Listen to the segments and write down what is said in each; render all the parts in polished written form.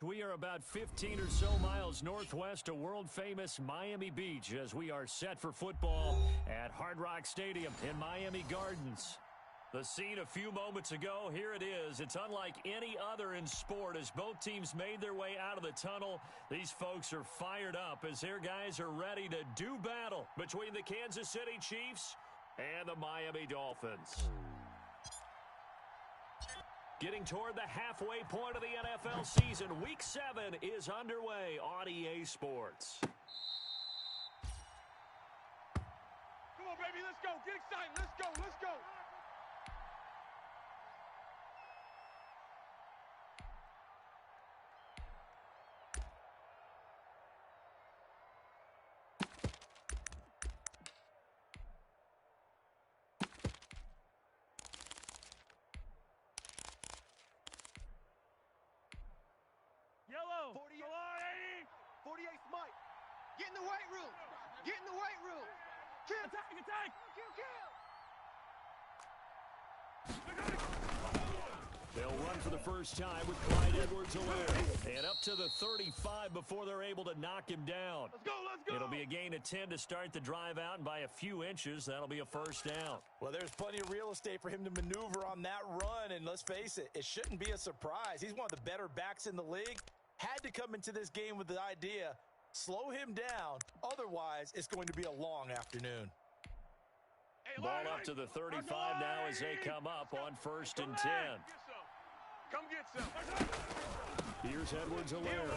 We are about 15 or so miles northwest of world-famous Miami Beach as we are set for football at Hard Rock Stadium in Miami Gardens. The scene a few moments ago, here it is. It's unlike any other in sport as both teams made their way out of the tunnel. These folks are fired up as their guys are ready to do battle between the Kansas City Chiefs and the Miami Dolphins. Getting toward the halfway point of the NFL season, Week 7 is underway on EA Sports. Come on, baby, let's go. Get excited. Let's go. Let's go. Yellow. 48. 48 Mike. Get in the weight room. Get in the weight room. Kill. Attack, attack. Kill. They'll run for the first time with Clyde Edwards-Helaire. And up to the 35 before they're able to knock him down. Let's go. Let's go. It'll be a gain of 10 to start the drive out, and by a few inches, that'll be a first down. Well, there's plenty of real estate for him to maneuver on that run, and let's face it, it shouldn't be a surprise. He's one of the better backs in the league. Had to come into this game with the idea, slow him down, otherwise it's going to be a long afternoon. Hey, Ball up to the 35 now as they come up on 1st and 10. Come get some. Here's Edwards-Helaire.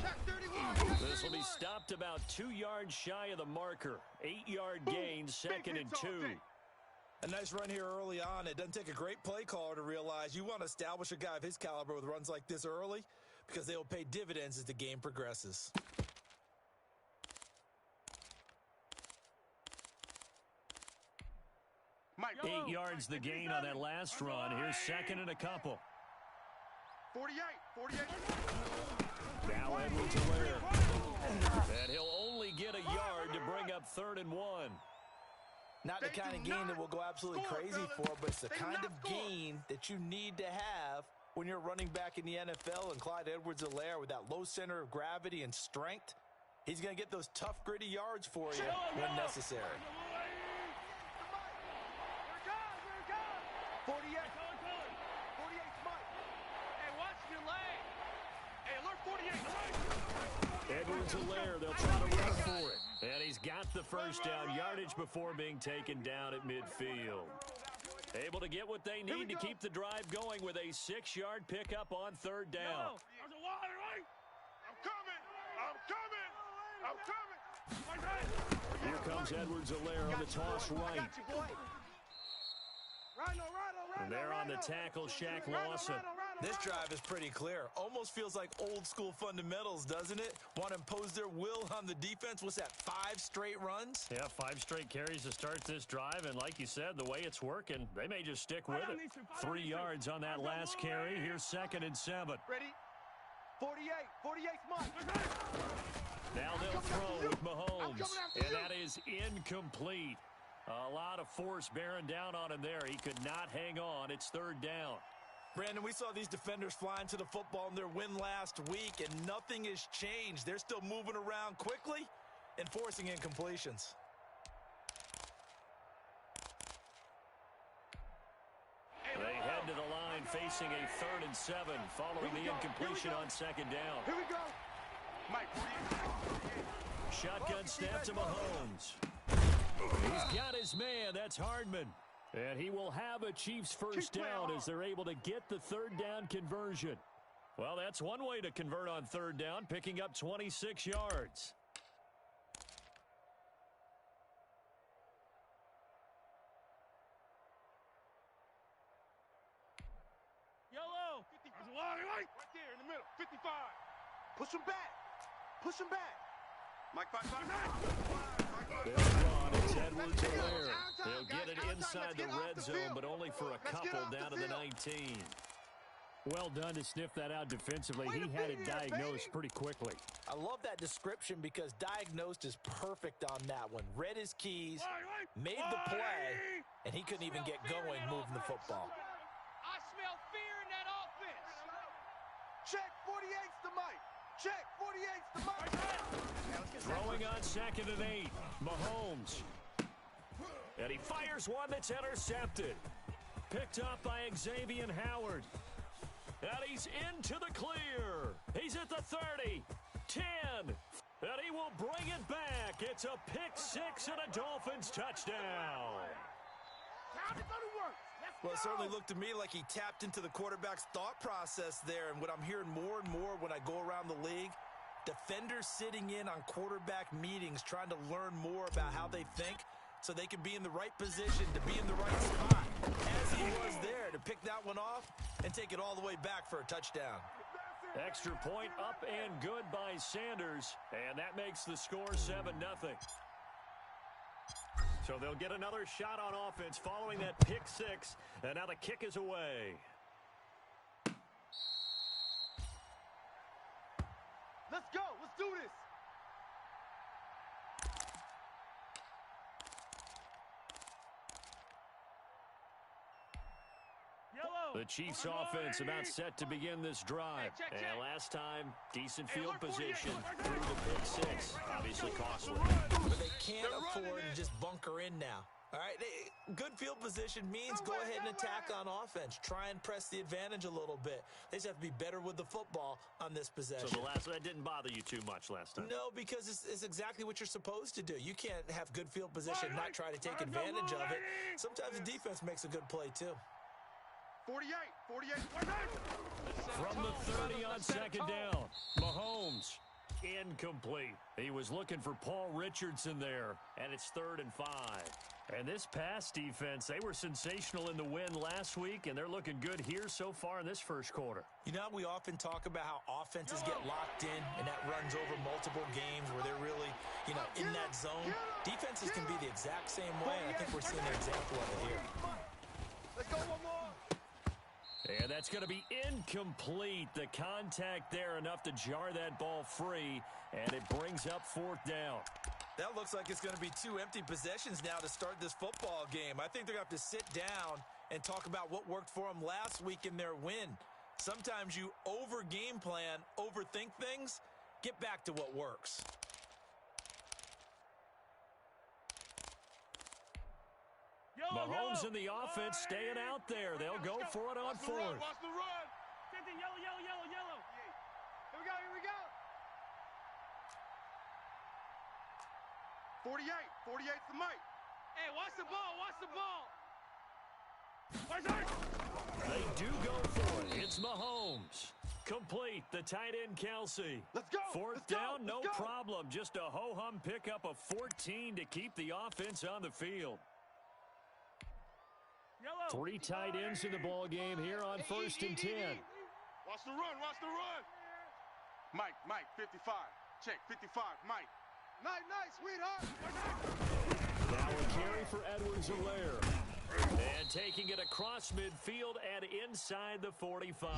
Check 31. This will be stopped about 2 yards shy of the marker. 8-yard gain, 2nd and 2. A nice run here early on. It doesn't take a great play caller to realize you want to establish a guy of his caliber with runs like this early because they will pay dividends as the game progresses. Mike, 8 yards the gain on that last run. Here's 2nd and a couple. 48. Now Edwards-Helaire. And he'll only get a yard to bring up 3rd and 1. Not the kind of gain that will go absolutely crazy for, but it's the kind of gain that you need to have when you're running back in the NFL. And Clyde Edwards-Helaire, with that low center of gravity and strength, he's going to get those tough, gritty yards for you when necessary. 48. 48 Mike. Hey, watch your leg. Hey, alert 48. Edwards-Helaire, they'll try to run for it. And he's got the first down, yardage before being taken down at midfield. Able to get what they need to keep the drive going with a 6-yard pickup on 3rd down. There's a wire, right? I'm coming. Here comes Edwards-Helaire on the toss right. And there on the tackle, Shaq Lawson. This drive is pretty clear. Almost feels like old school fundamentals, doesn't it? Want to impose their will on the defense. What's that, 5 straight runs? Yeah, 5 straight carries to start this drive. And like you said, the way it's working, they may just stick with it. 3 yards on that last carry. Here's 2nd and 7. Ready? 48 Mike. Now they'll throw with Mahomes. And that is incomplete. A lot of force bearing down on him there. He could not hang on. It's 3rd down. Brandon, we saw these defenders flying to the football in their win last week, and nothing has changed. They're still moving around quickly and forcing incompletions. They head to the line facing a 3rd and 7 following the incompletion on 2nd down. Here we go. Mike. Shotgun snap to Mahomes. He's got his man. That's Hardman. And he will have a Chiefs first down as they're able to get the 3rd down conversion. Well, that's one way to convert on 3rd down, picking up 26 yards. Yellow. There's a wire, right there in the middle. 55. Push him back. Mike, 5. They'll run. It's Edwards-Helaire. They'll get it inside the red zone, but only for a couple down to the 19. Well done to sniff that out defensively. He had it diagnosed pretty quickly. I love that description because diagnosed is perfect on that one. Read his keys, made the play, and he couldn't even get going moving the football. I smell fear in that offense. Check 48's the mic. Check 48's the mic. Throwing on 2nd and 8. Mahomes. And he fires one that's intercepted. Picked up by Xavier Howard. And he's into the clear. He's at the 30. 10. And he will bring it back. It's a pick six and a Dolphins touchdown. Well, it certainly looked to me like he tapped into the quarterback's thought process there. And what I'm hearing more and more when I go around the league, defenders sitting in on quarterback meetings trying to learn more about how they think so they can be in the right position to be in the right spot, as he was there to pick that one off and take it all the way back for a touchdown. Extra point up and good by Sanders, and that makes the score 7-0. So they'll get another shot on offense following that pick six, and now the kick is away. Let's go. Let's do this. The Chiefs offense about set to begin this drive. And last time, decent field position through the pick six. Obviously costly. But they can't afford to just bunker in now. All right, good field position means go ahead and attack on offense. Try and press the advantage a little bit. They just have to be better with the football on this possession. So that didn't bother you too much last time? No, because it's exactly what you're supposed to do. You can't have good field position, not try to take advantage of it. Sometimes the defense makes a good play, too. 48. From the 30 on 2nd down, Mahomes, incomplete. He was looking for Paul Richardson there, and it's 3rd and 5. And this pass defense, they were sensational in the win last week, and they're looking good here so far in this first quarter. You know, we often talk about how offenses get locked in, and that runs over multiple games where they're really, in that zone. Defenses can be the exact same way, and I think we're seeing an example of it here. Let's go one more. And that's going to be incomplete. The contact there enough to jar that ball free, and it brings up 4th down. That looks like it's going to be 2 empty possessions now to start this football game. I think they're going to have to sit down and talk about what worked for them last week in their win. Sometimes you over-game plan, overthink things, get back to what works. Mahomes and the offense staying out there. They'll go for it on 4th. Watch the run. Yellow. Here we go. 48's the mic. Hey, watch the ball. They do go for it. It's Mahomes. Complete. The tight end, Kelsey. Let's go. 4th down, no problem. Just a ho-hum pickup of 14 to keep the offense on the field. 3 tight ends in the ball game here on 1st and 10. Watch the run. Mike, 55. Check, 55, Mike. Nice, sweetheart. Now a carry for Edwards-Helaire. And taking it across midfield and inside the 45.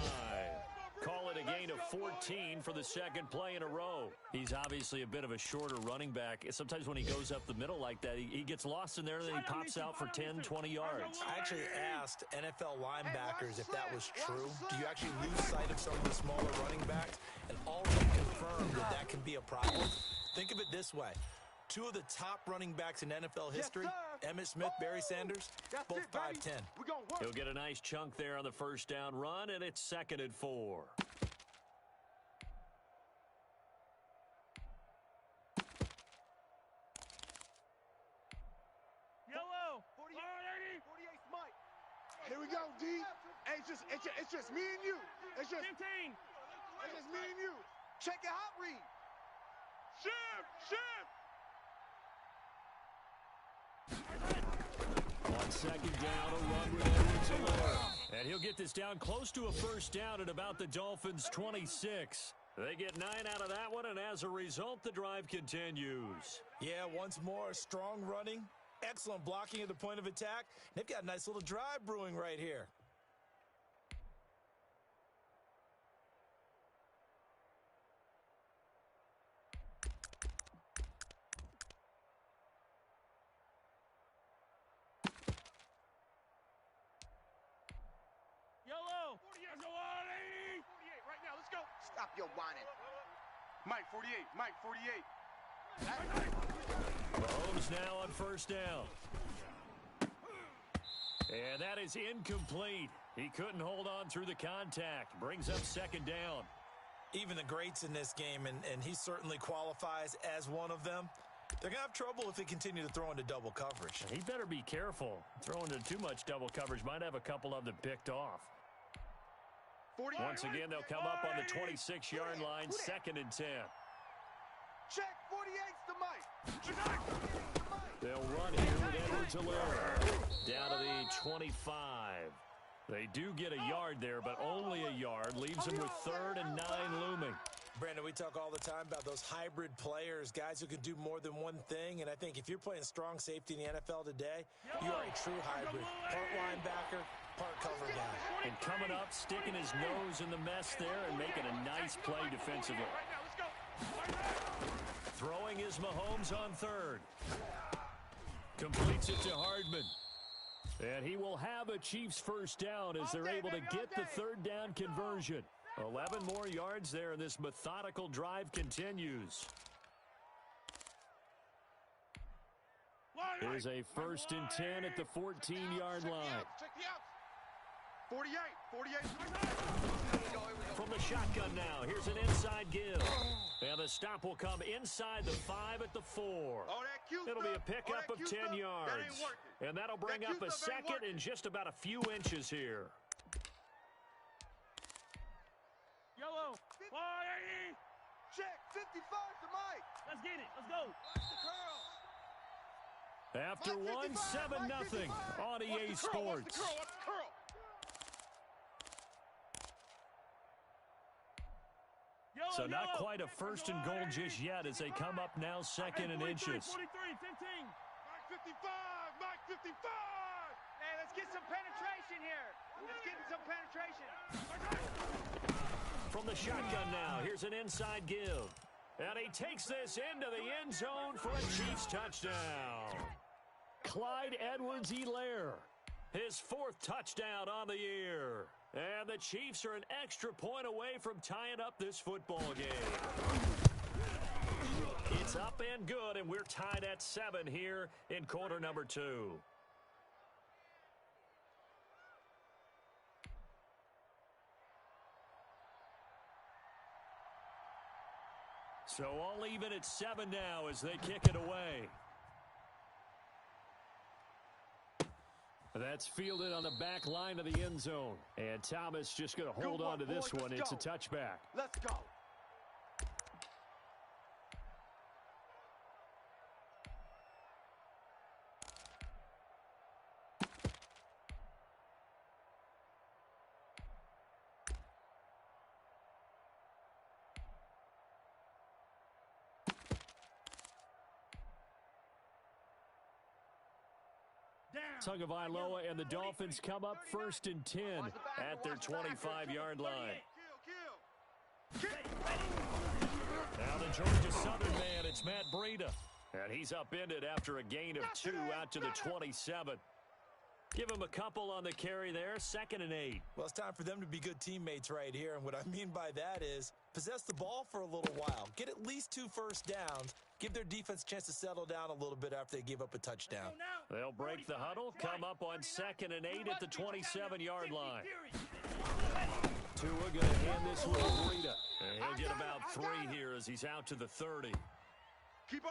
Call it a gain of 14 for the 2nd play in a row. He's obviously a bit of a shorter running back. Sometimes when he goes up the middle like that, he gets lost in there and then he pops out for 10, 20 yards. I actually asked NFL linebackers if that was true. Do you actually lose sight of some of the smaller running backs? And all of them confirmed that can be a problem. Think of it this way. 2 of the top running backs in NFL history, Emmitt Smith, Barry Sanders, both 5'10". He'll get a nice chunk there on the 1st down run, and it's 2nd and 4. Yellow. 48's Mike. Here we go, D. Hey, it's just me and you. It's just 15. It's just me and you. Check your hot read. Shift. On 2nd down, a run with Edwards-Helaire. And he'll get this down close to a 1st down at about the Dolphins' 26. They get 9 out of that one, and as a result, the drive continues. Yeah, once more, strong running, excellent blocking at the point of attack. They've got a nice little drive brewing right here. Yellow. 48 right now. Let's go. Stop your whining. Mike, 48. Mike, 48. Mahomes now on first down. And that is incomplete. He couldn't hold on through the contact. Brings up second down. Even the greats in this game, and he certainly qualifies as one of them, they're going to have trouble if they continue to throw into double coverage. He better be careful. Throwing into too much double coverage might have a couple of them picked off. Once again, they'll come up on the 26-yard line, 2nd and 10. Check 48's the Mike. They'll run here with Edwards-Helaire down to the 25. They do get a yard there, but only a yard. Leaves them with 3rd and 9 looming. Brandon, we talk all the time about those hybrid players, guys who can do more than one thing. And I think if you're playing strong safety in the NFL today, you are a true hybrid. Part linebacker, part cover guy. And coming up, sticking his nose in the mess there and making a nice play defensively. Throwing is Mahomes on 3rd. Completes it to Hardman. And he will have a Chiefs first down as they're able to get the 3rd down conversion. 11 more yards there, and this methodical drive continues. Here's a 1st and 10 at the 14-yard line. Check the outs. 48. From the shotgun now, here's an inside give. And the stop will come inside the 5 at the 4. It'll be a pickup of 10 yards. And that'll bring up a 2nd and just about a few inches here. Yellow. Check 55's the Mike. Let's get it. Let's go. After one, 7-0 on EA Sports. So not quite a 1st and goal just yet as they come up now 2nd and inches. 43, 15. Mike 55. Mike 55. Hey, let's get some penetration here. Let's get some penetration. From the shotgun now, here's an inside give. And he takes this into the end zone for a Chiefs touchdown. Clyde Edwards-Helaire, his 4th touchdown on the year. And the Chiefs are an extra point away from tying up this football game. It's up and good, and we're tied at 7 here in quarter number 2. So all even at 7 now as they kick it away. That's fielded on the back line of the end zone. And Thomas just going to hold on to this one. It's a touchback. Let's go. Tagovailoa and the Dolphins come up 1st and 10 at their 25-yard line. Now the Georgia Southern man, it's Matt Breida. And he's upended after a gain of 2 out to the 27. Give him a couple on the carry there, 2nd and 8. Well, it's time for them to be good teammates right here. And what I mean by that is possess the ball for a little while. Get at least 2 first downs. Give their defense a chance to settle down a little bit after they give up a touchdown. They'll break the huddle, come up on 2nd and 8 at the 27-yard line. Tua going to hand this one to Breida. And he'll get about 3 here as he's out to the 30.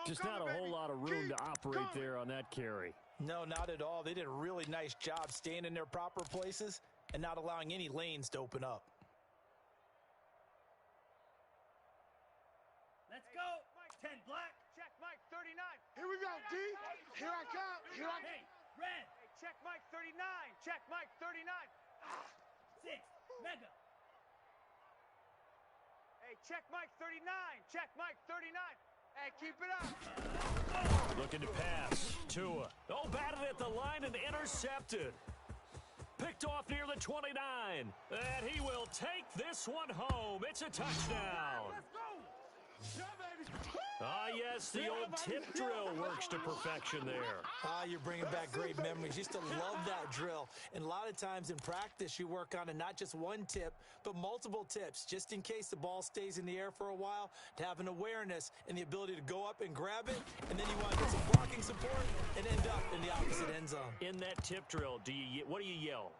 Just not a whole lot of room to operate there on that carry. No, not at all. They did a really nice job staying in their proper places and not allowing any lanes to open up. Let's go. Mike 10 black. Check Mike 39. Here we go, D. Here I come. Here I Hey, red. Hey, check Mike 39. Check Mike 39. 6. Mega. Hey, check Mike 39. Check Mike 39. Hey, keep it up. Looking to pass. Tua. Oh, batted at the line and intercepted. Picked off near the 29. And he will take this one home. It's a touchdown. Let's go. Yeah, baby. Ah, yes, the old tip drill works to perfection there. Ah, you're bringing back great memories. Used to love that drill. And a lot of times in practice, you work on it, not just one tip, but multiple tips, just in case the ball stays in the air for a while, to have an awareness and the ability to go up and grab it, and then you want to get some blocking support and end up in the opposite end zone. In that tip drill, what do you yell?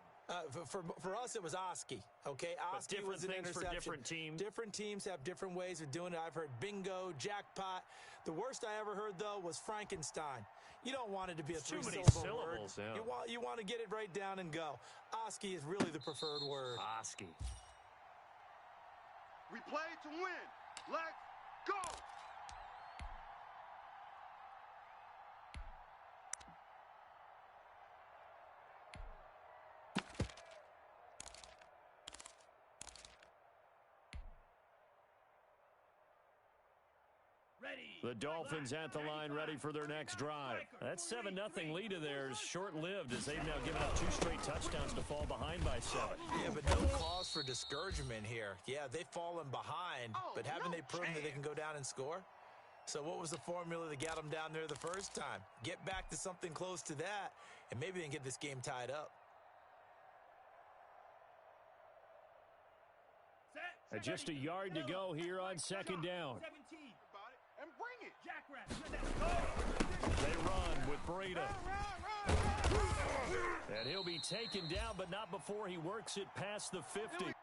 For us, it was Oski, okay? Oski was an interception. For different teams. Different teams have different ways of doing it. I've heard bingo, jackpot. The worst I ever heard, though, was Frankenstein. You don't want it to be a three-syllable word. Yeah. You want to get it right down and go. Oski is really the preferred word. Oski. We play to win. Let's go. The Dolphins at the line ready for their next drive. That 7-0 lead of theirs short-lived as they've now given up 2 straight touchdowns to fall behind by 7. Yeah, but no cause for discouragement here. Yeah, they've fallen behind, but haven't they proven that they can go down and score? So what was the formula that got them down there the first time? Get back to something close to that, and maybe they can get this game tied up. Just a yard to go here on second down. And bring it. They run with Breida. And he'll be taken down, but not before he works it past the 50.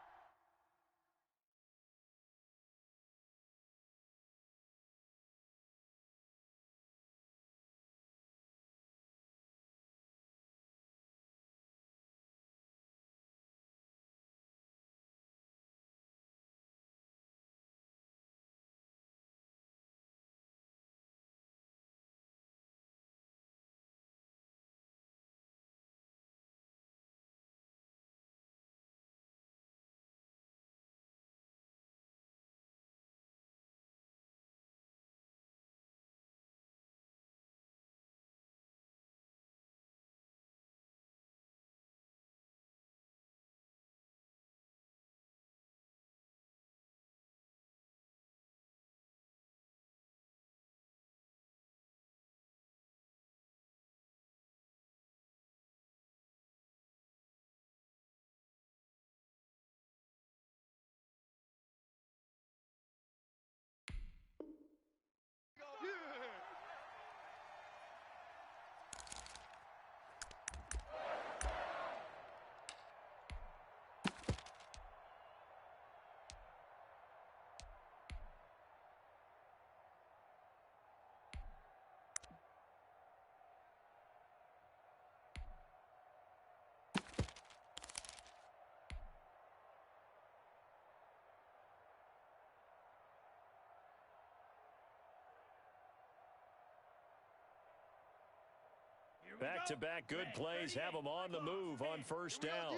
Back-to-back good plays have them on the move on first down.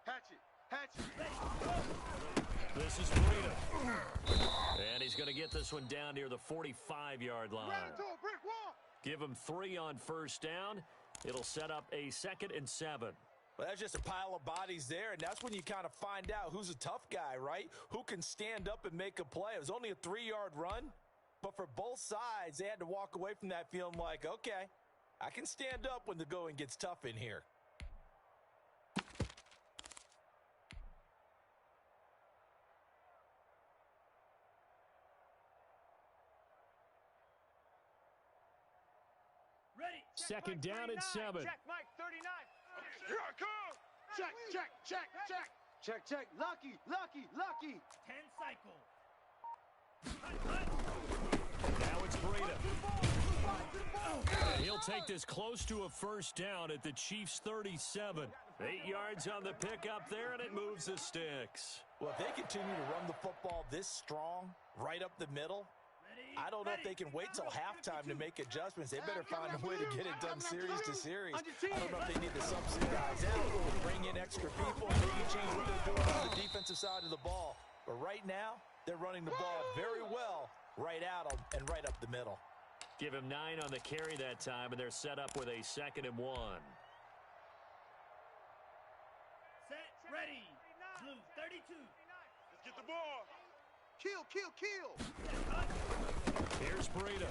Hatch it. This is Breida. And he's going to get this one down near the 45-yard line. Give him 3 on first down. It'll set up a 2nd and 7. Well, that's just a pile of bodies there, and that's when you kind of find out who's a tough guy, right? Who can stand up and make a play. It was only a 3-yard run, but for both sides, they had to walk away from that feeling like, okay, I can stand up when the going gets tough in here. Ready. Second down and 7. Check Mike 39. Here I come. Check. Lucky. 10 cycle. Now it's Breida. He'll take this close to a first down at the Chiefs' 37. 8 yards on the pickup there, and it moves the sticks. Well, if they continue to run the football this strong, right up the middle, I don't know if they can wait till halftime to make adjustments. They better find a way to get it done series to series. I don't know if they need to subsidize out, bring in extra people, maybe change what they're doing on the defensive side of the ball. But right now, they're running the ball very well right out and right up the middle. Give him 9 on the carry that time, and they're set up with a 2nd and 1. Set, ready. Blue 32. Let's get the ball. Kill. Here's Breida.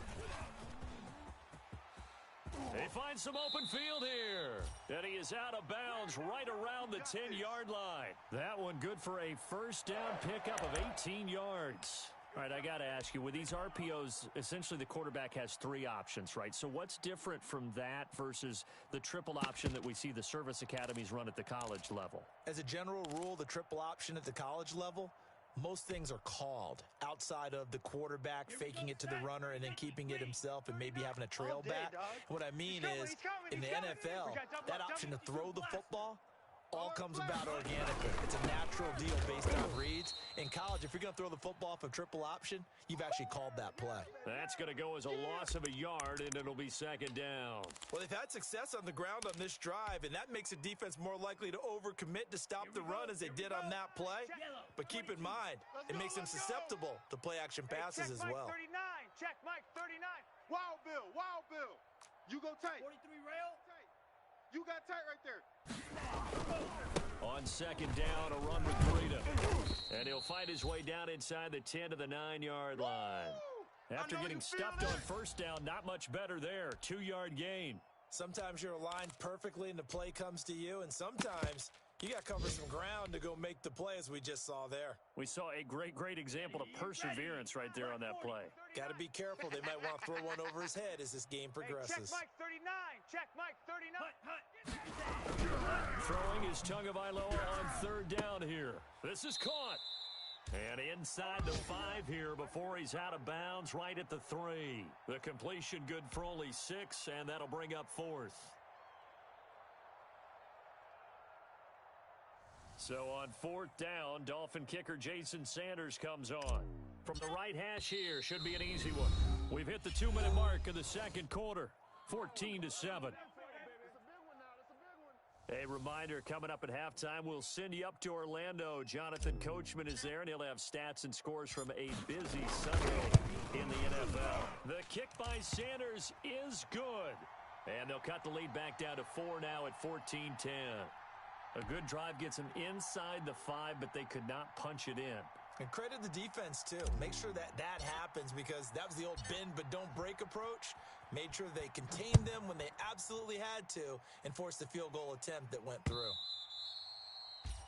They find some open field here. And he is out of bounds right around the 10-yard line. That one good for a first down pickup of 18 yards. All right, I got to ask you, with these RPOs, essentially the quarterback has three options, right? So what's different from that versus the triple option that we see the service academies run at the college level? As a general rule, the triple option at the college level, most things are called outside of the quarterback faking it to the runner and then keeping it himself and maybe having a trail back. What I mean is, in the NFL, that option to throw the football all comes about organically. It's a natural deal based on reads. In college, if you're going to throw the football off a triple option, you've actually called that play. That's going to go as a loss of a yard, and it'll be second down. Well, they've had success on the ground on this drive, and that makes a defense more likely to overcommit to stop the run as they did on that play. But keep in mind, it makes them susceptible to play-action passes as well. Check Mike 39. Wild Bill. You go tight. 43 rail. You got tight right there. On second down, a run with Breida. And he'll find his way down inside the 10 to the 9-yard line. After getting stuffed on first down, not much better there. 2-yard gain. Sometimes you're aligned perfectly and the play comes to you, and sometimes you got to cover some ground to go make the play, as we just saw there. We saw a great example of perseverance right there on that play. Got to be careful. They might want to throw one over his head as this game progresses. Check Mike 39. Check Mike 39. Throwing his Tagovailoa on third down here. This is caught. And inside the 5 here before he's out of bounds right at the 3. The completion good for only 6, and that'll bring up 4th. So on 4th down, Dolphin kicker Jason Sanders comes on. From the right hash here, should be an easy one. We've hit the 2-minute mark of the second quarter, 14-7. A reminder, coming up at halftime, we'll send you up to Orlando. Jonathan Coachman is there, and he'll have stats and scores from a busy Sunday in the NFL. The kick by Sanders is good. And they'll cut the lead back down to 4 now at 14-10. A good drive gets them inside the 5, but they could not punch it in. And credit the defense, too. Make sure that happens, because that was the old bend but don't break approach. Made sure they contained them when they absolutely had to and forced the field goal attempt that went through.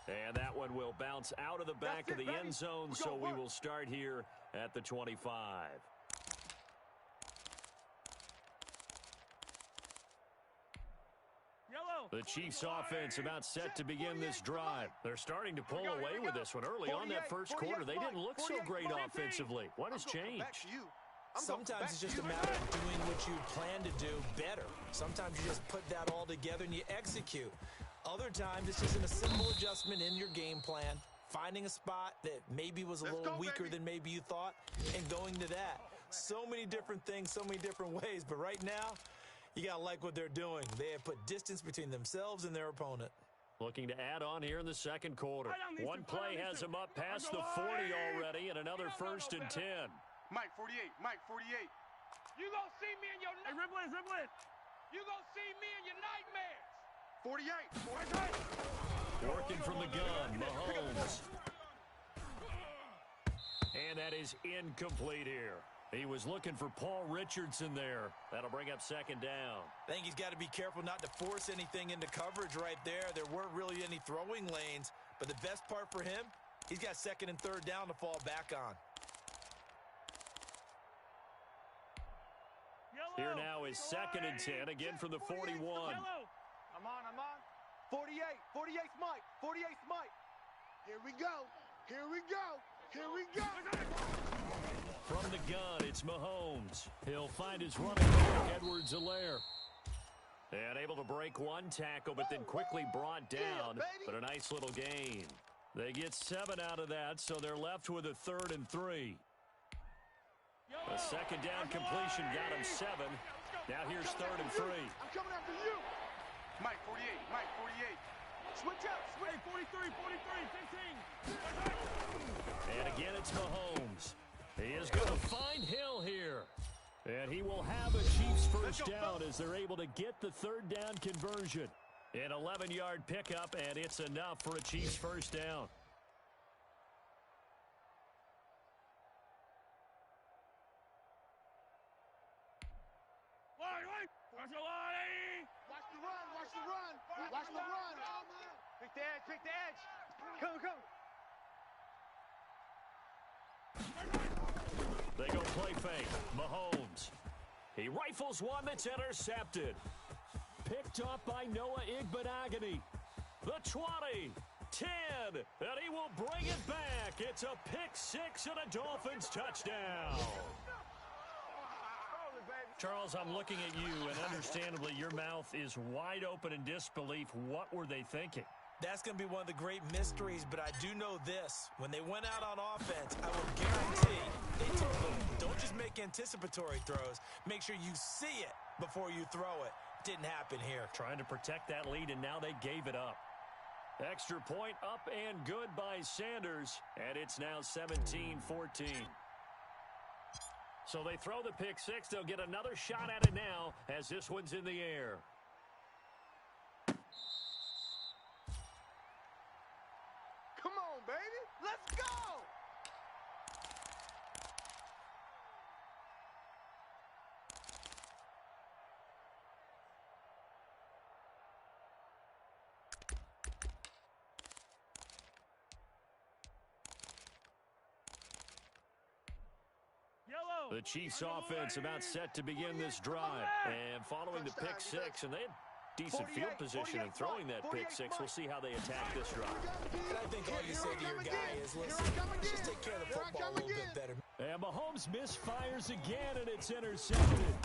And that one will bounce out of the back of the end zone, so we will start here at the 25. The Chiefs offense about set to begin this drive. They're starting to pull away with this one. Early on that first quarter, they didn't look so great offensively. What has changed? Sometimes it's just a matter of doing what you plan to do better. Sometimes you just put that all together and you execute. Other times it's just a simple adjustment in your game plan, finding a spot that maybe was a little weaker than maybe you thought, and going to that. So many different things, so many different ways, but right now, you got to like what they're doing. They have put distance between themselves and their opponent. Looking to add on here in the second quarter. One play has him up past the 40 already, and another 1st and 10. Mike 48. You gonna see me in your nightmares. You gonna see me in your nightmares. 48. Working from the gun, Mahomes. And that is incomplete here. He was looking for Paul Richardson there. That'll bring up second down. I think he's got to be careful not to force anything into coverage right there. There weren't really any throwing lanes, but the best part for him, he's got 2nd and 3rd down to fall back on. Here now is 2nd and 10, again from the 41. I'm on. 48's Mike. 48's Mike. Here we go. From the gun, it's Mahomes. He'll find his running back, Edwards-Helaire. And able to break one tackle, but then quickly brought down. But a nice little gain. They get 7 out of that, so they're left with a 3rd and 3. A second down completion got him 7. Now here's 3rd and 3. I'm coming after you. Mike 48. Switch up. 43, 15. And again, it's Mahomes. He is going to find Hill here. And he will have a Chiefs first down as they're able to get the 3rd down conversion. An 11-yard pickup, and it's enough for a Chiefs first down. Watch the run. Pick the edge, pick the edge. Come, come. They go play fake. Mahomes. He rifles one that's intercepted. Picked up by Noah Igbenogany. The 20, 10, and he will bring it back. It's a pick six and a Dolphins touchdown. Charles, I'm looking at you, and understandably, your mouth is wide open in disbelief. What were they thinking? That's going to be one of the great mysteries, but I do know this. When they went out on offense, I will guarantee they told them, don't just make anticipatory throws. Make sure you see it before you throw it. Didn't happen here. Trying to protect that lead, and now they gave it up. Extra point up and good by Sanders, and it's now 17-14. So they throw the pick six. They'll get another shot at it now as this one's in the air. Come on, baby. Let's go. The Chiefs offense about set to begin this drive. And following the pick six, and they had decent field position in throwing that pick six. We'll see how they attack this drive. And I think all you say to your guy is, listen, just take care of the football a little bit better. And Mahomes misfires again, and it's intercepted.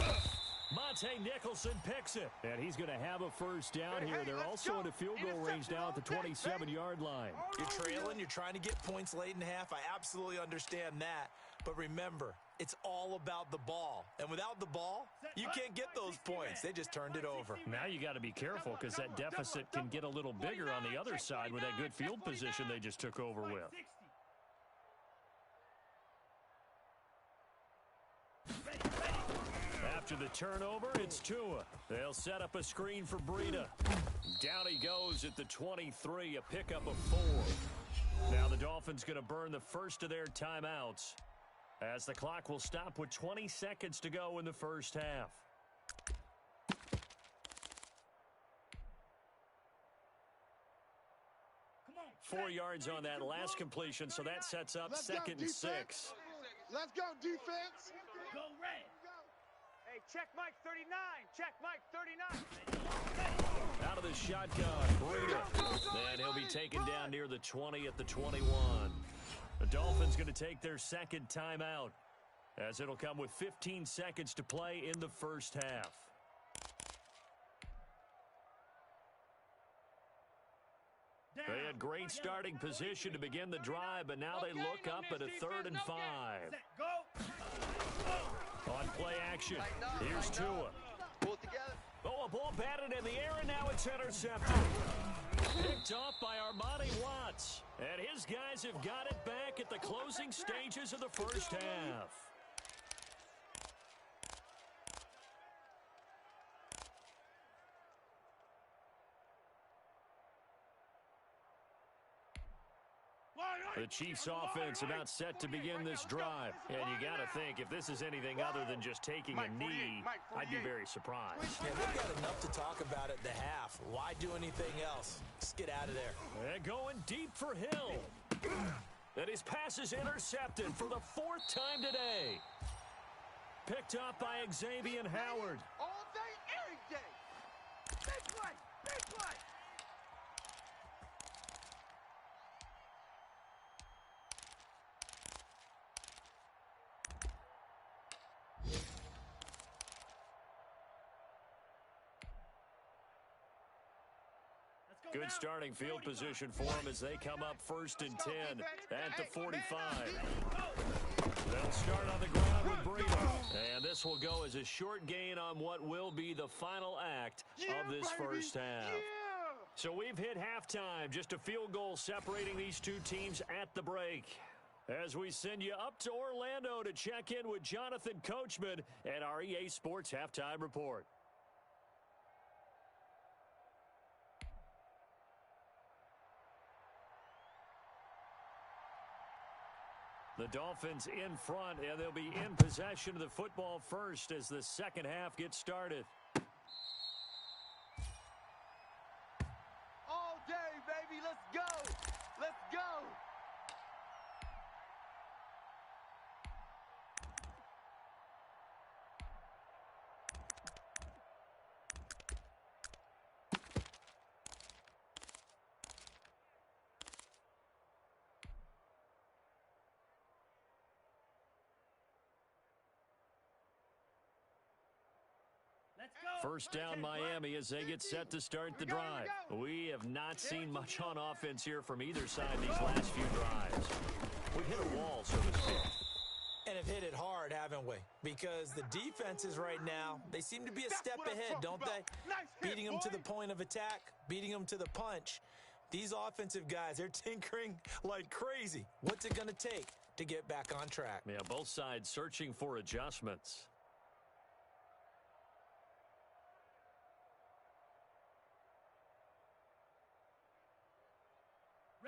Monte Nicholson picks it, and he's going to have a first down here. They're also in a field goal range now at the 27-yard line. You're trailing. You're trying to get points late in half. I absolutely understand that. But remember, it's all about the ball. And without the ball, you can't get those points. They just turned it over. Now you got to be careful because that deficit can get a little bigger on the other side with that good field position they just took over with. After the turnover, it's Tua. They'll set up a screen for Breida. Down he goes at the 23, a pickup of 4. Now the Dolphins going to burn the first of their timeouts as the clock will stop with 20 seconds to go in the first half. Come on. 4 yards on that last completion, so that sets up second and 6. Let's go, defense. Go red. Hey, check Mike 39. Check Mike 39. Out of the shotgun, Breida. And he'll be taken down near the 20 at the 21. The Dolphins going to take their second timeout as it'll come with 15 seconds to play in the first half. They had great starting position to begin the drive, but now they look up at a 3rd and 5. On play action, here's Tua. Oh, a ball batted in the air, and now it's intercepted. Picked off by Armani Watts. And his guys have got it back at the closing stages of the first half. The Chiefs offense about set to begin this drive. And you got to think, if this is anything other than just taking a knee, I'd be very surprised. Yeah, they've got enough to talk about at the half. Why do anything else? Just get out of there. And going deep for Hill. And his pass is intercepted for the 4th time today. Picked up by Xavier Howard. All day, every day. Big play, big play. Good starting field position for them as they come up 1st and 10 at the 45. They'll start on the ground with Breida. And this will go as a short gain on what will be the final act of this first half. So we've hit halftime, just a field goal separating these two teams at the break. As we send you up to Orlando to check in with Jonathan Coachman and our EA Sports Halftime Report. The Dolphins in front, and they'll be in possession of the football first as the second half gets started. Let's go. First down Miami as they get set to start the drive. We have not seen much on offense here from either side these last few drives. We've hit a wall, so to speak. And have hit it hard, haven't we? Because the defenses right now, they seem to be a step ahead, don't they? Beating them to the point of attack, beating them to the punch. These offensive guys, they're tinkering like crazy. What's it going to take to get back on track? Yeah, both sides searching for adjustments.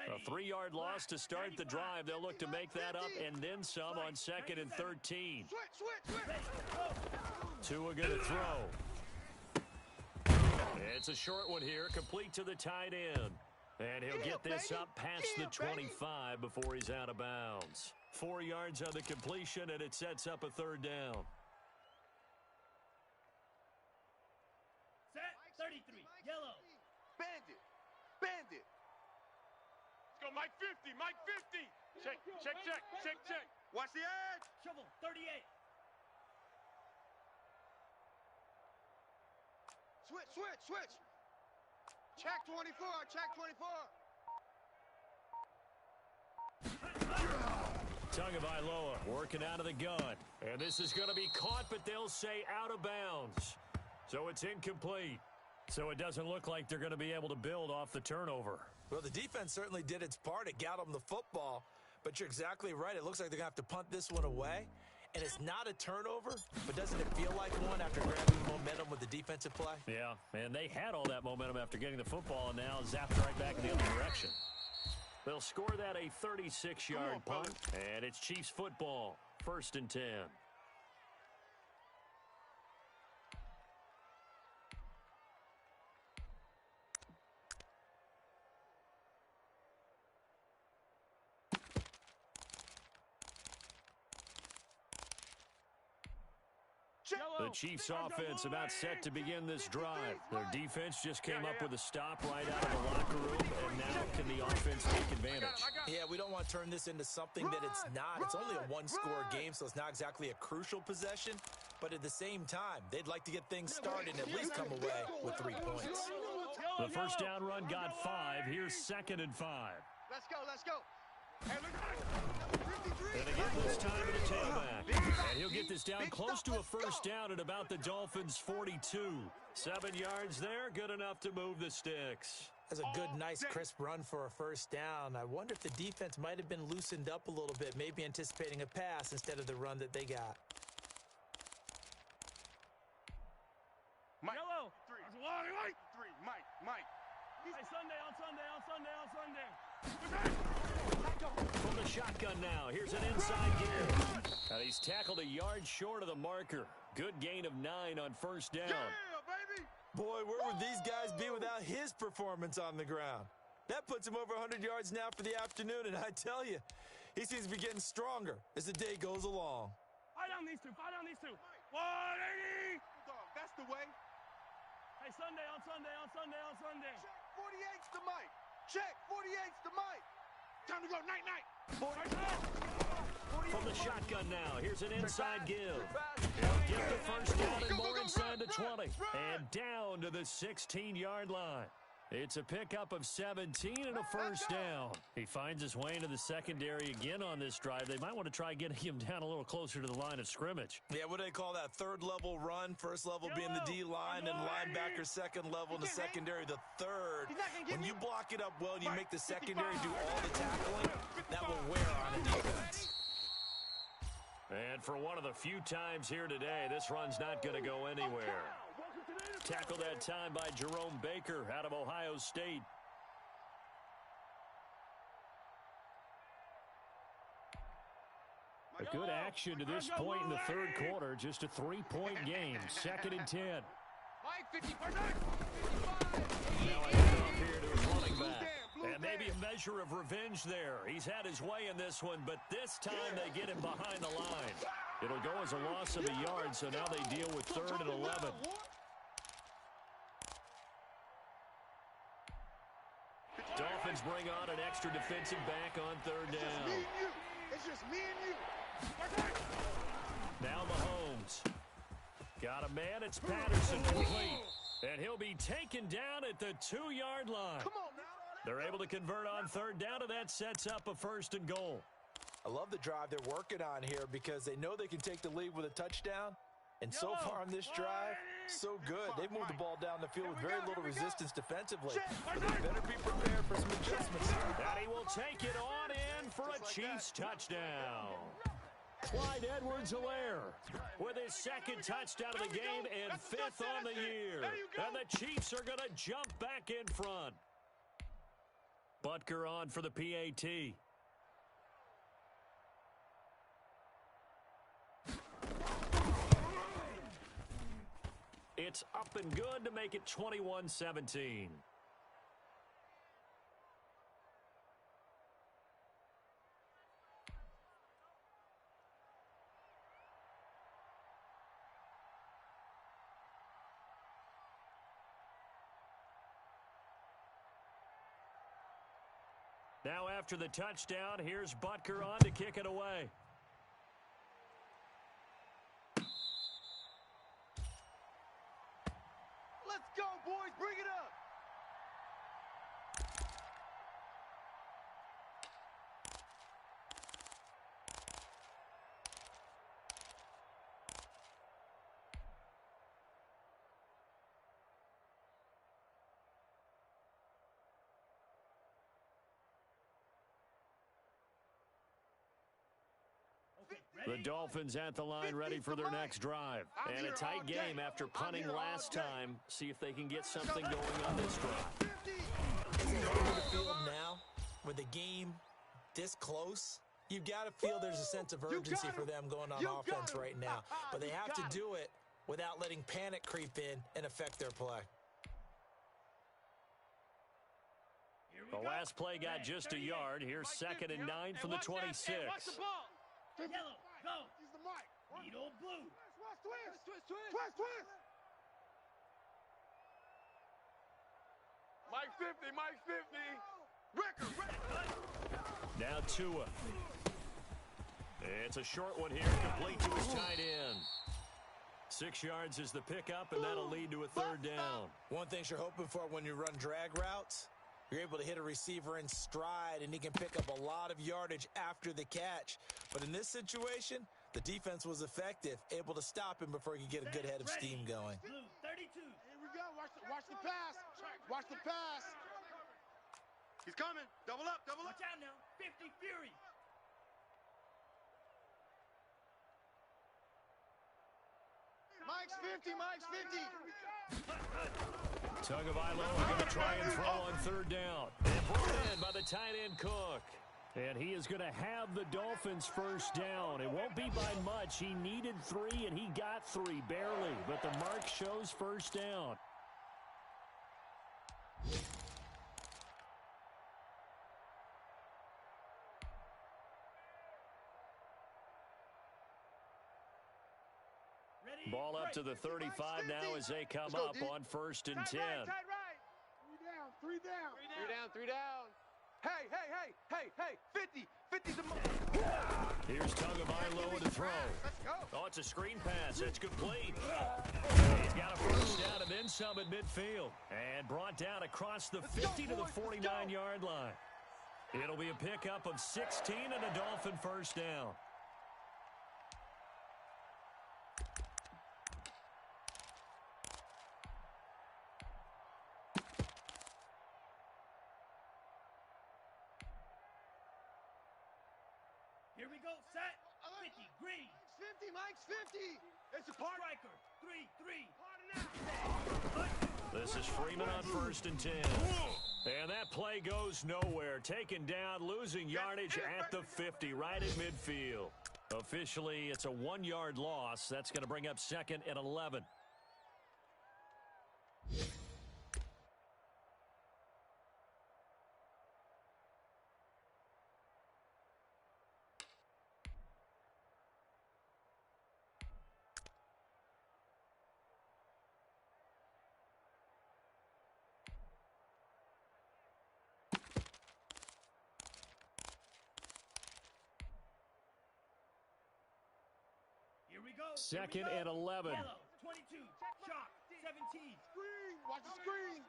A 3-yard loss to start the drive. They'll look to make that up and then some on 2nd and 13. Tua going to throw. It's a short one here, complete to the tight end. And he'll get this up past the 25 before he's out of bounds. 4 yards on the completion, and it sets up a 3rd down. Set, 33, yellow. Bandit. Bandit. Let's go, Mike 50, Mike 50. Check, check, check, check, check. Watch the edge. Shovel, 38. Switch, switch, switch. Check 24, check 24. Tagovailoa working out of the gun. And this is going to be caught, but they'll say out of bounds. So it's incomplete. So it doesn't look like they're going to be able to build off the turnover. Well, the defense certainly did its part. It got them the football. But you're exactly right. It looks like they're going to have to punt this one away. And it's not a turnover, but doesn't it feel like one after grabbing momentum with the defensive play? Yeah, and they had all that momentum after getting the football and now zapped right back in the other direction. They'll score that a 36-yard punt, and it's Chiefs football, 1st and 10. The Chiefs offense about set to begin this drive. Their defense just came up with a stop right out of the locker room, and now can the offense take advantage? Yeah, we don't want to turn this into something that it's not. It's only a one-score game, so it's not exactly a crucial possession. But at the same time, they'd like to get things started and at least come away with 3 points. The first down run got 5. Here's 2nd and 5. Let's go, let's go. And again this time to the tailback. And he'll get this down close to a first down at about the Dolphins' 42. 7 yards there, good enough to move the sticks. That's a good, nice, crisp run for a first down. I wonder if the defense might have been loosened up a little bit, maybe anticipating a pass instead of the run that they got. Mike, Yellow. 3. Mike, 3. Mike, Mike. Hey, Sunday, on Sunday, on Sunday, on Sunday. From the shotgun now, here's an inside give. Now he's tackled a yard short of the marker. Good gain of 9 on first down. Yeah, baby. Boy, where would these guys be without his performance on the ground? That puts him over 100 yards now for the afternoon, and I tell you, he seems to be getting stronger as the day goes along. Fight on these two, fight on these two. 180. Dog, that's the way. Hey, Sunday, on Sunday, on Sunday, on Sunday. Check 48's the mic. Check 48's the mic. Time to go, night, night. From the shotgun now, here's an inside give. He'll get the first down and more inside the 20. And down to the 16-yard line. It's a pickup of 17 and a first down. He finds his way into the secondary again on this drive. They might want to try getting him down a little closer to the line of scrimmage. Yeah, what do they call that? 3rd level run, 1st level being the D-line, and linebacker 2nd level, and the secondary the 3rd. When you block it up well and you make the secondary do all the tackling, that will wear on a defense. And for one of the few times here today, this run's not going to go anywhere. Tackled that time by Jerome Baker out of Ohio State. A good action to this point in the 3rd quarter. Just a 3-point game. 2nd and 10. Mike 50. Now I come up here to his running back. And maybe a pleasure of revenge there. He's had his way in this one, but this time they get him behind the line. It'll go as a loss of a yard, so now they deal with 3rd and 11. Dolphins bring on an extra defensive back on 3rd down. It's just me and you. Now Mahomes. Got a man, it's Patterson complete. And he'll be taken down at the 2-yard line. Come on now. They're able to convert on 3rd down, and that sets up a 1st and goal. I love the drive they're working on here because they know they can take the lead with a touchdown. And so far on this drive, so good. They've moved the ball down the field with very little resistance defensively. But they better be prepared for some adjustments. And he will take it on in for a Chiefs touchdown. Clyde Edwards-Helaire with his 2nd touchdown of the game and 5th on the year. And the Chiefs are going to jump back in front. Butker on for the PAT. It's up and good to make it 21-17. Now after the touchdown, here's Butker on to kick it away. Let's go, boys. Bring it up. The Dolphins at the line ready for their next drive. And a tight game after punting last time. See if they can get something going on this drive. As they enter the field now, with the game this close, you've got to feel there's a sense of urgency for them going on offense right now. But they have to do it without letting panic creep in and affect their play. The last play got just a yard. Here's 2nd and 9 from the 26. Yellow, go. He's the mic. Needle blue. Twist. Mike 50, Mike 50. Record. Now Tua. It's a short one here, complete to his tight end. 6 yards is the pickup, and that'll lead to a 3rd down. One thing you're hoping for when you run drag routes, you're able to hit a receiver in stride, and he can pick up a lot of yardage after the catch. But in this situation, the defense was effective, able to stop him before he could get a good head of steam going. Blue, 32. Here we go. Watch the pass. Watch the pass. He's coming. Double up. Watch out now. 50 Fury. Mike's 50. Tagovailoa going to try and throw on 3rd down. And brought in by the tight end Cook. And he is going to have the Dolphins' 1st down. It won't be by much. He needed 3, and he got 3, barely. But the mark shows 1st down. Ball up to the 35 now as they come up on 1st and 10. Three down. Hey. 50's a Here's Tagovailoa to throw. Let's go. Oh, it's a screen pass. It's complete. He's got a 1st down and then some at midfield. And brought down across the 50 to the 49-yard line. It'll be a pickup of 16 and a Dolphin 1st down. Here we go, set. 50, green. Mike's 50. It's a part. Striker, 3. This is Freeman on 1st and 10. And that play goes nowhere. Taken down, losing yardage at the 50, right at midfield. Officially, it's a 1-yard loss. That's going to bring up 2nd and 11. 2nd and 11. Yellow, 22. Chalk, 17. Screen. Watch the screen.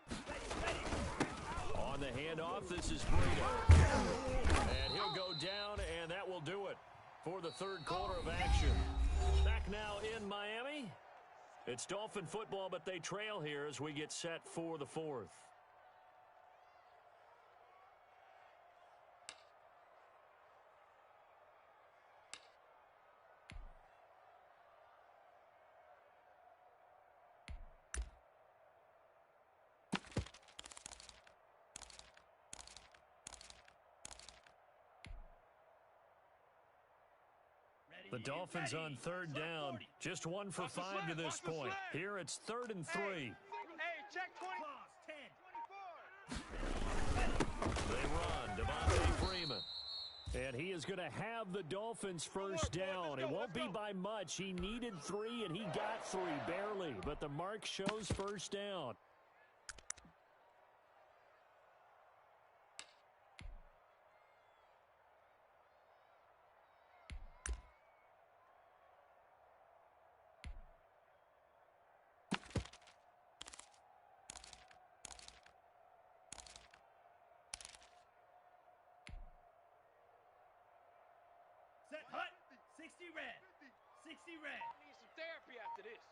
On the handoff, this is Breida. And he'll go down, and that will do it for the third quarter of action. Back now in Miami. It's Dolphin football, but they trail here as we get set for the fourth. The Dolphins on 3rd down. Just 1 for 5 to this point. Here it's 3rd and 3. Hey, check 20. 10. They run. Devontae Freeman. And he is going to have the Dolphins first down. It won't be by much. He needed 3, and he got 3, barely. But the mark shows first down. Set, hut, 60 red. 60 red. Need some therapy after this.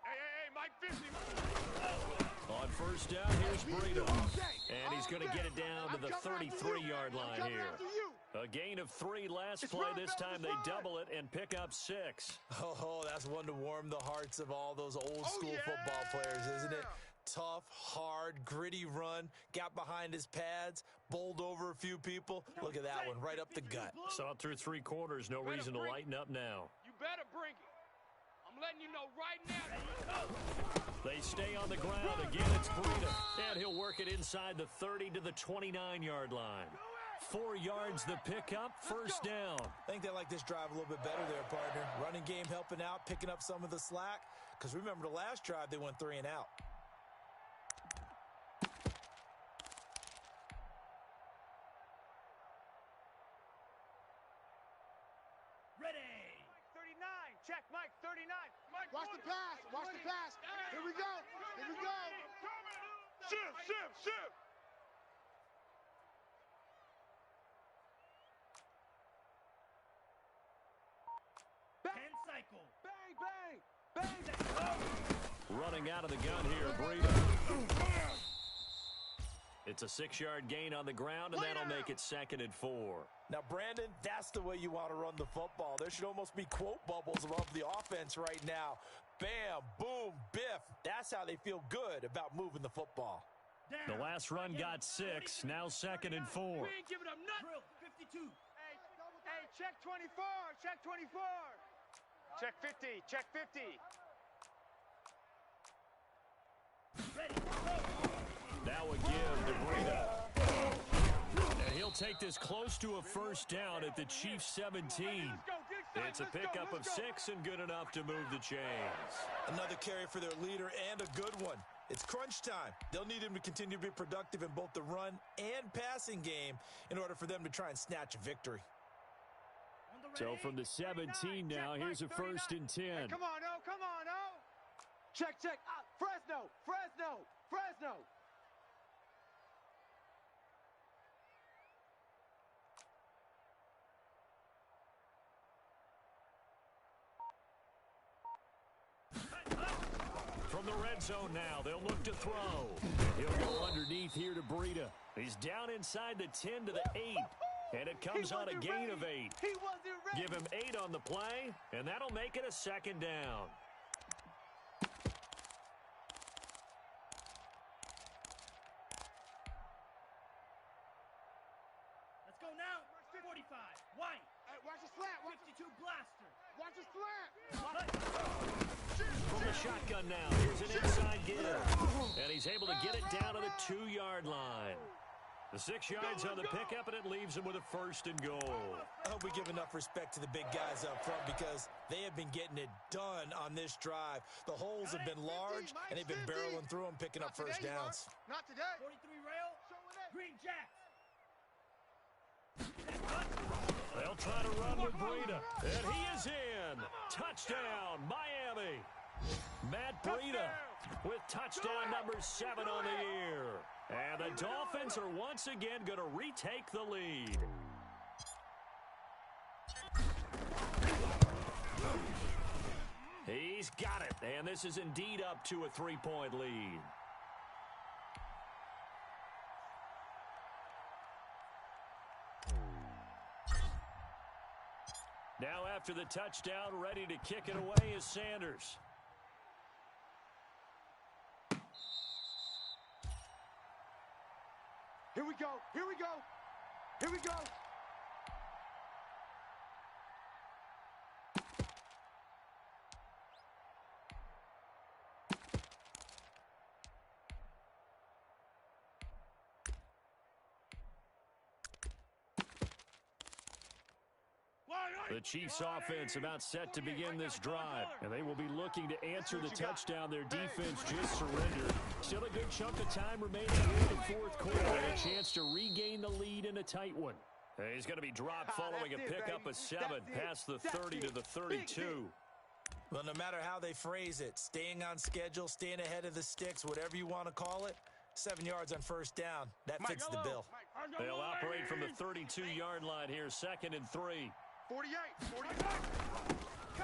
Hey, Mike 50. On first down, here's Breida. And he's going to get it down to the 33-yard line here. A gain of 3 last play. This time they double it and pick up 6. Oh, that's one to warm the hearts of all those old school football players, isn't it? Tough, hard, gritty run, got behind his pads, bowled over a few people. Look at that one, right up the gut. Saw it through 3 quarters, no reason to lighten up now. You better bring it. I'm letting you know right now. They stay on the ground. Again, it's Breida. And he'll work it inside the 30 to the 29-yard line. 4 yards the pickup, first down. I think they like this drive a little bit better there, partner. Running game helping out, picking up some of the slack. Because remember the last drive, they went 3 and out. Ready. 39. Check, Mike, 39. Mike, Watch the pass. Watch the pass. Here we go. Here we go. Shift. 10 cycle. Bang, bang. Running out of the gun here, Breida. It's a 6-yard gain on the ground, and that'll make it 2nd and 4. Now, Brandon, that's the way you want to run the football. There should almost be quote bubbles above the offense right now. Bam, boom, biff. That's how they feel good about moving the football. The last run got 6, now 2nd and 4. We ain't giving them nothing. Drill, 52. Hey, check 24. Check 24. Check 50. Check 50. Ready, go. Now a give to Breida. And he'll take this close to a first down at the Chiefs' 17. It's a pickup of 6 and good enough to move the chains. Another carry for their leader and a good one. It's crunch time. They'll need him to continue to be productive in both the run and passing game in order for them to try and snatch a victory. So from the 17 now, here's a 1st and 10. Hey, come on, oh, come on, oh. Check. Fresno. From the red zone now, they'll look to throw. He'll go underneath here to Breida. He's down inside the 10 to the 8. And it comes on a gain of 8. He wasn't ready. Give him 8 on the play, and that'll make it a 2nd down. Let's go now. 45. White. Hey, watch the slant. 52 blaster. Watch the slant. From the shotgun now, here's an inside give. And he's able to get it down to the 2-yard line. The 6 yards on the pickup, and it leaves him with a 1st and goal. I hope we give enough respect to the big guys up front because they have been getting it done on this drive. The holes have been large, and they've been barreling through them, picking up first downs. Not today. 43 rail. Green Jack. They'll try to run with Breida. And he is in. Touchdown, Miami. Matt Breida with touchdown number 7 on the year. And the Dolphins are once again going to retake the lead. He's got it. And this is indeed up to a 3-point lead. Now after the touchdown, ready to kick it away is Sanders. Here we go. Here we go. Here we go. The Chiefs offense about set to begin this drive, and they will be looking to answer the touchdown their defense just surrendered. Still a good chunk of time remaining in the fourth quarter, and a chance to regain the lead in a tight one. He's going to be dropped following a pickup of 7 past the 30 to the 32. Well, no matter how they phrase it, staying on schedule, staying ahead of the sticks, whatever you want to call it, 7 yards on first down, that fits the bill. They'll operate from the 32-yard line here, 2nd and 3. 48, 48.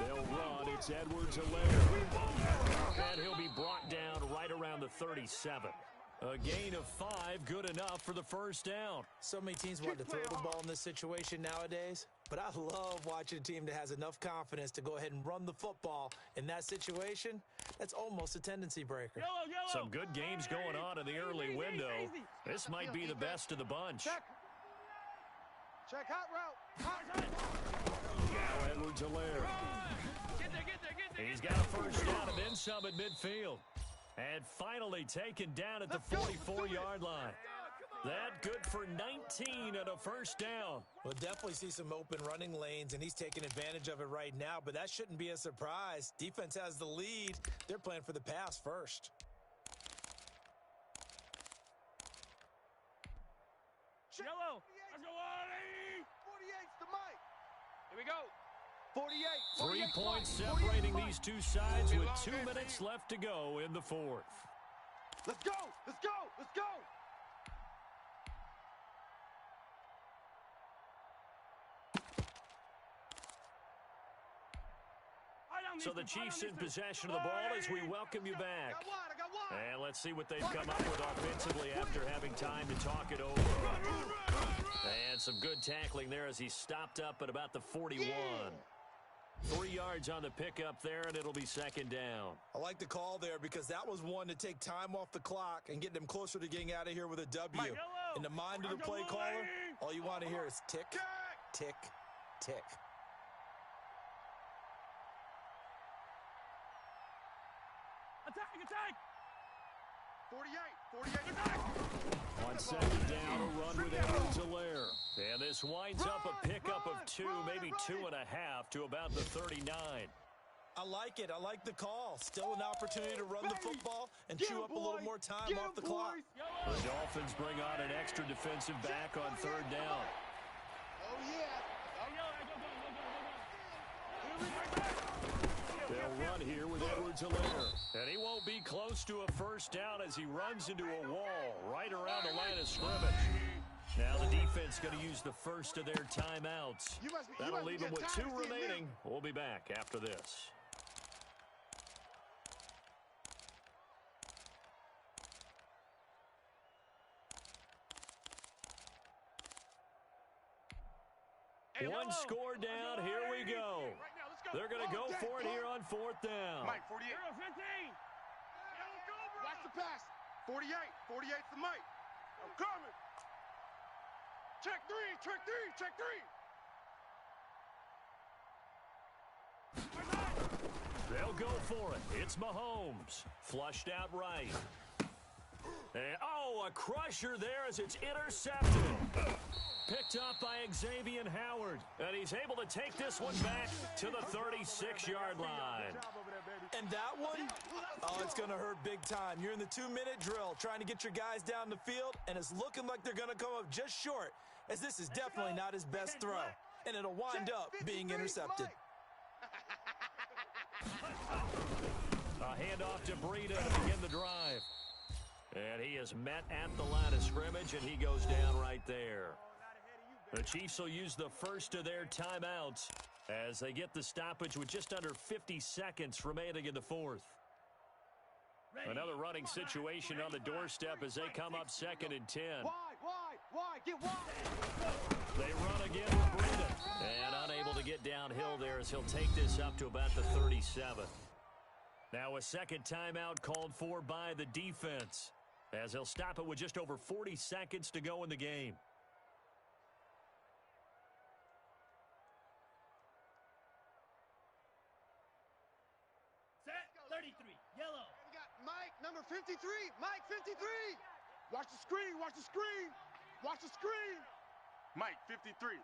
They'll run. It's Edwards-Helaire. And he'll be brought down right around the 37. A gain of 5, good enough for the first down. So many teams want to throw the ball in this situation nowadays, but I love watching a team that has enough confidence to go ahead and run the football. In that situation, that's almost a tendency breaker. Some good games going on in the early window. This might be the best of the bunch. Check hot route. Hot route. Now Edwards-Helaire. He's got a first down and then some at midfield. And finally taken down at the 44-yard line. That good for 19 and a first down. We'll definitely see some open running lanes, and he's taking advantage of it right now, but that shouldn't be a surprise. Defense has the lead. They're playing for the pass first. Yellow. 48's the mic. Here we go. 48. 3 points separating these two sides with 2 minutes left to go in the fourth. Let's go. Let's go. Let's go. So the Chiefs in possession of the ball as we welcome you back. And let's see what they've come up with offensively after having time to talk it over. And some good tackling there as he stopped up at about the 41. 3 yards on the pickup there, and it'll be 2nd down. I like the call there because that was one to take time off the clock and get them closer to getting out of here with a W. In the mind of the play caller, all you want to hear is tick, tick, tick. Attack! 48, attack! On 2nd down, a run with Edwards-Helaire. And this winds up a pickup of 2, maybe 2.5 to about the 39. I like it. I like the call. Still an opportunity to run the football and chew up a little more time off the clock. The Dolphins bring on an extra defensive back on 3rd down. Oh, yeah. They'll run here with Edwards-Helaire. And he won't be close to a first down as he runs into a wall right around the line of scrimmage. Now the defense going to use the first of their timeouts. That'll leave them with 2 remaining. We'll be back after this. One score down. Here we go. They're going to go for it here on 4th down. Mike, 48. 15. Watch the pass. 48. 48's the mic. I'm coming. Check 3. Check 3. Check 3. They'll go for it. It's Mahomes. Flushed out right. And, a crusher there as it's intercepted. Picked up by Xavier Howard. And he's able to take this one back to the 36-yard line. And that one, it's going to hurt big time. You're in the 2-minute drill trying to get your guys down the field, and it's looking like they're going to come up just short, as this is definitely not his best throw. and it'll wind up being intercepted. A handoff to Breida to begin the drive. And he is met at the line of scrimmage, and he goes down right there. The Chiefs will use the first of their timeouts as they get the stoppage with just under 50 seconds remaining in the fourth. Another running situation on the doorstep as they come up 2nd and 10. Wide, get wide. They run again with Breida. And unable to get downhill there as he'll take this up to about the 37. Now a second timeout called for by the defense as he'll stop it with just over 40 seconds to go in the game. Set, 33, yellow. We got Mike, number 53. Mike, 53. Watch the screen, watch the screen. Watch the screen. Mike, 53.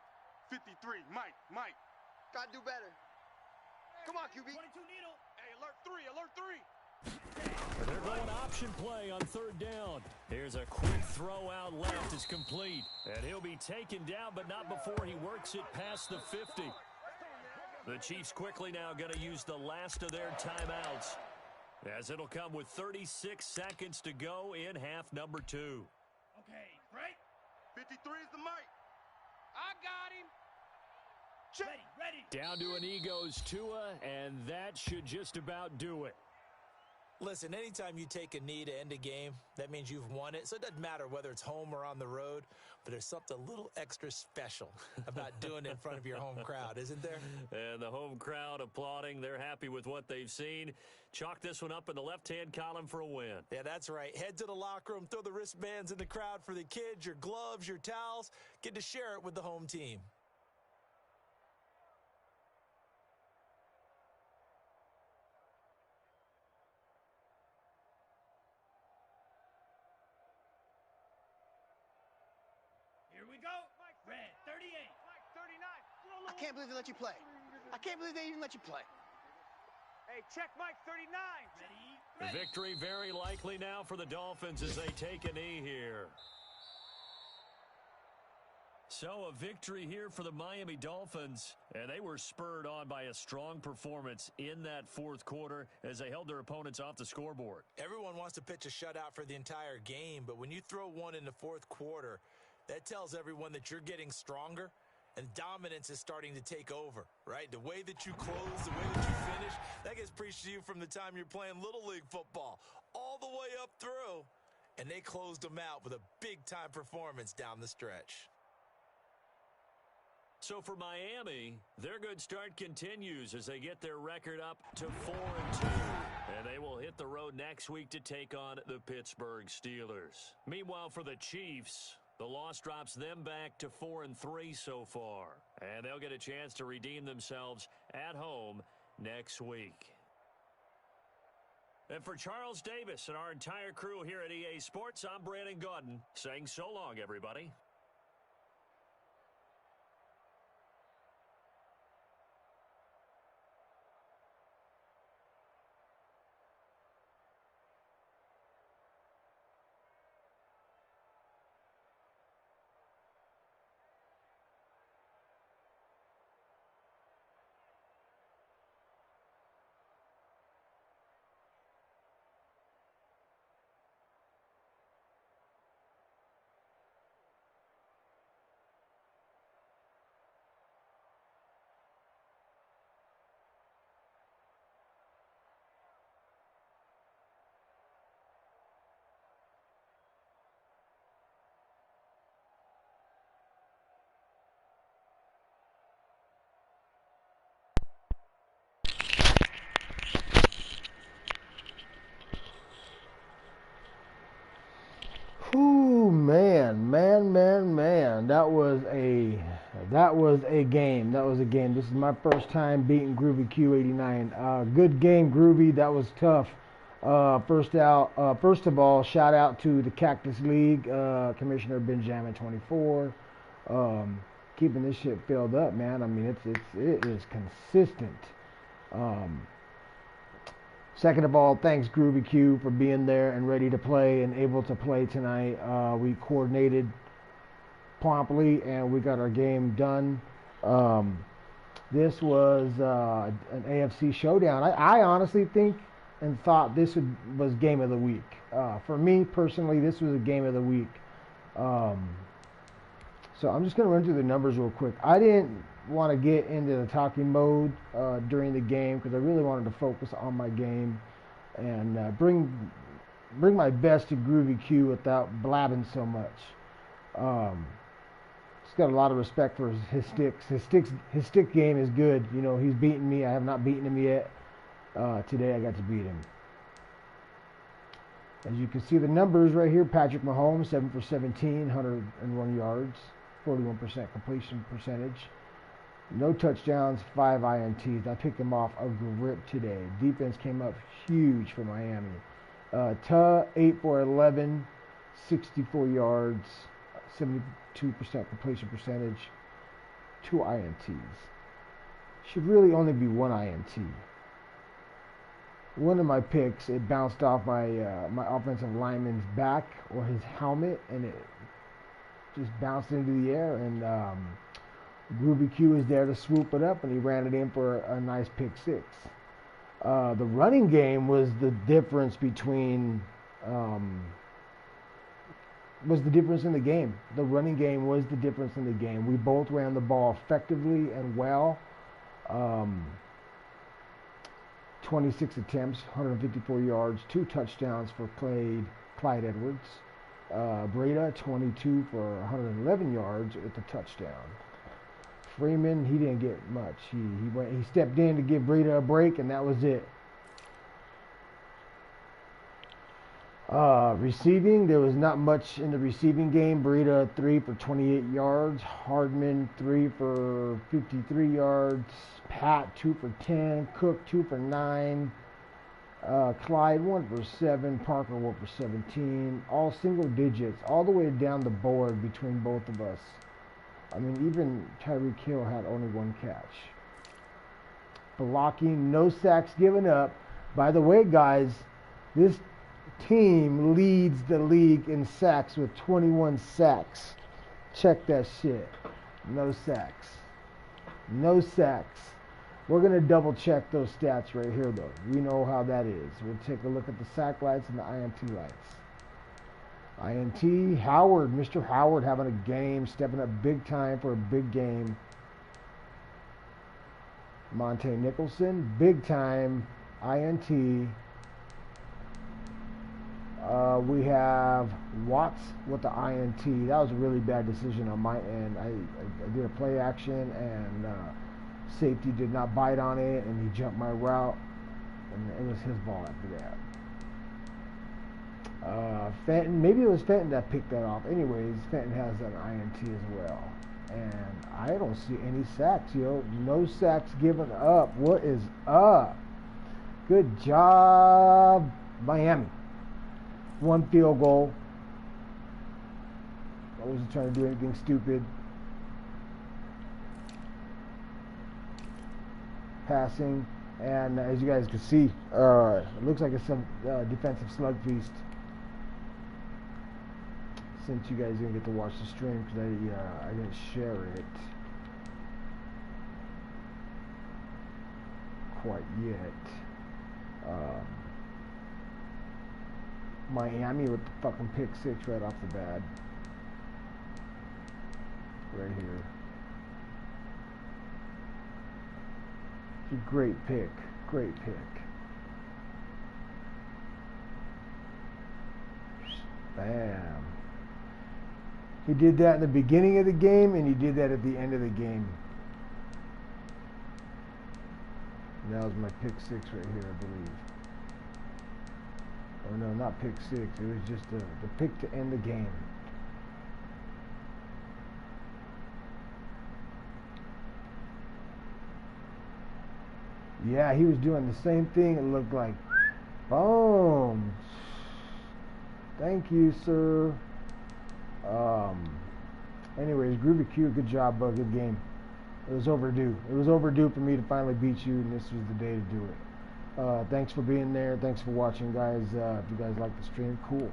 53, Mike. Gotta do better. Come on, QB. 22 needle. Hey, alert 3. They're going option play on 3rd down. Here's a quick throw out left. It's complete. And he'll be taken down, but not before he works it past the 50. The Chiefs quickly now going to use the last of their timeouts, as it'll come with 36 seconds to go in half number 2. Okay, break. 53 is the Mike. I got him. Check. Ready. Down to an Egos Tua, and that should just about do it. Listen, anytime you take a knee to end a game, that means you've won it. So it doesn't matter whether it's home or on the road, but there's something a little extra special about doing it in front of your home crowd, isn't there? And the home crowd applauding. They're happy with what they've seen. Chalk this one up in the left-hand column for a win. Yeah, that's right. Head to the locker room, throw the wristbands in the crowd for the kids, your gloves, your towels. Get to share it with the home team. Here we go. Red, 38. Mike, 39. I can't believe they let you play. I can't believe they even let you play. Hey, check Mike, 39. Ready. Victory very likely now for the Dolphins as they take a knee here. So a victory here for the Miami Dolphins, and they were spurred on by a strong performance in that 4th quarter as they held their opponents off the scoreboard. Everyone wants to pitch a shutout for the entire game, but when you throw one in the 4th quarter, that tells everyone that you're getting stronger and dominance is starting to take over, right? The way that you close, the way that you finish, that gets preached to you from the time you're playing Little League football all the way up through, and they closed them out with a big-time performance down the stretch. So for Miami, their good start continues as they get their record up to 4-2. And they will hit the road next week to take on the Pittsburgh Steelers. Meanwhile, for the Chiefs, the loss drops them back to 4-3 so far. And they'll get a chance to redeem themselves at home next week. And for Charles Davis and our entire crew here at EA Sports, I'm Brandon Gaudin saying so long, everybody. Ooh, man. That was a game. That was a game. This is my first time beating GroovyQ 89. Good game, Groovy. That was tough. First of all, shout out to the Cactus League, Commissioner Defjam669. Keeping this shit filled up, man. I mean, it is consistent. Second of all, thanks GroovyQ for being there and ready to play and able to play tonight. We coordinated promptly and we got our game done. This was an AFC showdown. I honestly think and thought this was game of the week. For me personally, this was a game of the week. So I'm just going to run through the numbers real quick. I didn't want to get into the talking mode during the game because I really wanted to focus on my game and bring my best to GroovyQ without blabbing so much. He's got a lot of respect for his sticks. His stick game is good. You know, he's beaten me. I have not beaten him yet. Today I got to beat him. As you can see the numbers right here, Patrick Mahomes, 7 for 17, 101 yards, 41% completion percentage. No touchdowns, 5 INTs. I picked him off a grip today. Defense came up huge for Miami. 8 for 11, 64 yards, 72% completion percentage, 2 INTs. Should really only be 1 INT. One of my picks, it bounced off my offensive lineman's back or his helmet, and it just bounced into the air. And GroovyQ was there to swoop it up, and he ran it in for a nice pick six. The running game was the difference between was the difference in the game. The running game was the difference in the game. We both ran the ball effectively and well. 26 attempts, 154 yards, 2 touchdowns for Clyde Edwards. Breda, 22 for 111 yards with a touchdown. Freeman, he didn't get much. He stepped in to give Breda a break, and that was it. Receiving, there was not much in the receiving game. Breda, 3 for 28 yards. Hardman, 3 for 53 yards. Pat, 2 for 10. Cook, 2 for 9. Clyde, 1 for 7. Parker, 1 for 17. All single digits, all the way down the board between both of us. I mean, even Tyreek Hill had only 1 catch. Blocking, no sacks given up. By the way, guys, this team leads the league in sacks with 21 sacks. Check that shit. No sacks. No sacks. We're going to double check those stats right here, though. We know how that is. We'll take a look at the sack lights and the INT lights. INT, Howard, Mr. Howard having a game, stepping up big time for a big game. Monte Nicholson, big time, INT. We have Watts with the INT. That was a really bad decision on my end. I did a play action, and safety did not bite on it, and he jumped my route, and it was his ball after that. Fenton, maybe it was Fenton that picked that off. Anyways, Fenton has an INT as well. And I don't see any sacks, yo. No sacks given up. What is up? Good job, Miami. 1 field goal. I wasn't trying to do anything stupid. Passing. And as you guys can see, it looks like it's some defensive slug feast. Since you guys didn't get to watch the stream because I didn't share it quite yet. Miami with the fucking pick six right off the bat. Right here. It's a great pick. Great pick. Bam. He did that in the beginning of the game, and he did that at the end of the game. And that was my pick six right here, I believe. Or no, not pick six. It was just the pick to end the game. Yeah, he was doing the same thing. It looked like, boom. Thank you, sir. Anyways, GroovyQ, good job, bud. Good game. It was overdue. It was overdue for me to finally beat you, and this was the day to do it. Thanks for being there. Thanks for watching, guys. If you guys like the stream, cool.